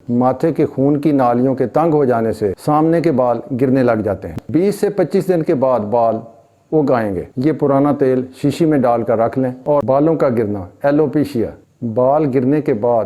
ماتھے کے خون کی نالیوں کے تنگ ہو جانے سے سامنے کے بال گرنے لگ جاتے ہیں۔ 20 سے 25 دن کے بعد بال اگ آئیں گے۔ یہ پرانا تیل شیشی میں ڈال کر رکھ لیں۔ اور بالوں کا گرنا، ایلوپیشیا، بال گرنے کے بعد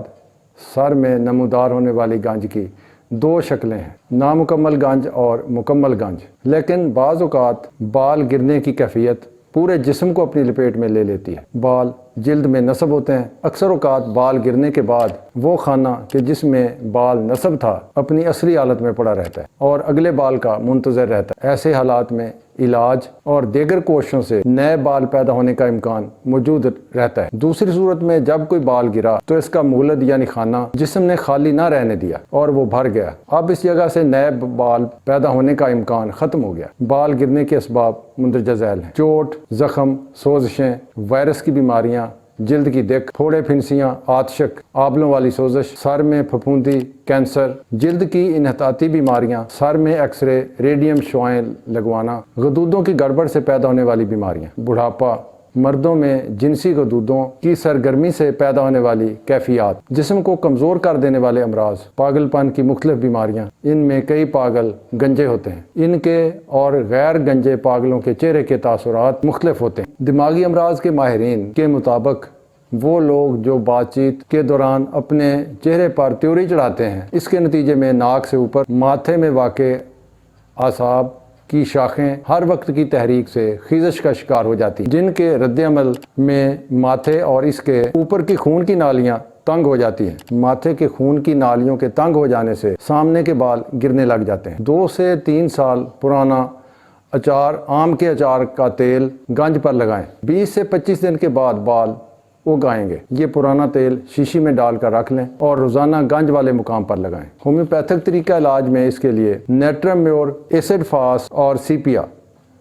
سر میں نمودار ہونے والی گنج کی دو شکلیں ہیں، نامکمل گنج اور مکمل گنج۔ لیکن بعض اوقات بال گرنے کی کیفیت پورے جسم کو اپنی لپیٹ میں لے لیتی ہے۔ بال جلد میں نصب ہوتے ہیں۔ اکثر اوقات بال گرنے کے بعد وہ خانہ کہ جس میں بال نصب تھا اپنی اصلی حالت میں پڑا رہتا ہے اور اگلے بال کا منتظر رہتا ہے۔ ایسے حالات میں علاج اور دیگر کوششوں سے نئے بال پیدا ہونے کا امکان موجود رہتا ہے۔ دوسری صورت میں جب کوئی بال گرا تو اس کا مولد یعنی خانہ جسم نے خالی نہ رہنے دیا اور وہ بھر گیا۔ اب اس جگہ سے نئے بال پیدا ہونے کا امکان ختم ہو گیا۔ بال گرنے کے اسباب مندرجہ ذیل ہیں: چوٹ، زخم، سوزشیں، وائرس کی بیماریاں، جلد کی دق، پھوڑے پھنسیاں، آتشک، آبلوں والی سوزش، سر میں پھپھوندی، کینسر، جلد کی انحطاطی بیماریاں، سر میں ایکس رے، ریڈیم شعاعیں لگوانا، غدودوں کی گڑبڑ سے پیدا ہونے والی بیماریاں، بڑھاپا، مردوں میں جنسی غدودوں کی سرگرمی سے پیدا ہونے والی کیفیات، جسم کو کمزور کر دینے والے امراض، پاگل پن کی مختلف بیماریاں۔ ان میں کئی پاگل گنجے ہوتے ہیں۔ ان کے اور غیر گنجے پاگلوں کے چہرے کے تاثرات مختلف ہوتے ہیں۔ دماغی امراض کے ماہرین کے مطابق وہ لوگ جو بات چیت کے دوران اپنے چہرے پر تیوری چڑھاتے ہیں، اس کے نتیجے میں ناک سے اوپر ماتھے میں واقع اعصاب کی شاخیں ہر وقت کی تحریک سے خیزش کا شکار ہو جاتی ہیں، جن کے رد عمل میں ماتھے اور اس کے اوپر کی خون کی نالیاں تنگ ہو جاتی ہیں۔ ماتھے کے خون کی نالیوں کے تنگ ہو جانے سے سامنے کے بال گرنے لگ جاتے ہیں۔ 2 سے 3 سال پرانا اچار، آم کے اچار کا تیل گنج پر لگائیں۔ 20 سے 25 دن کے بعد بال اگ آئیں گے۔ یہ پرانا تیل شیشی میں ڈال کر رکھ لیں اور روزانہ گنج والے مقام پر لگائیں۔ ہومیوپیتھک طریقہ علاج میں اس کے لیے نیٹرم میور، ایسڈ فاس اور سیپیا،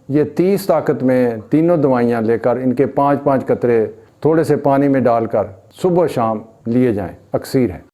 یہ 30 طاقت میں تینوں دوائیاں لے کر ان کے 5-5 قطرے تھوڑے سے پانی میں ڈال کر صبح و شام لیے جائیں، اکسیر ہے۔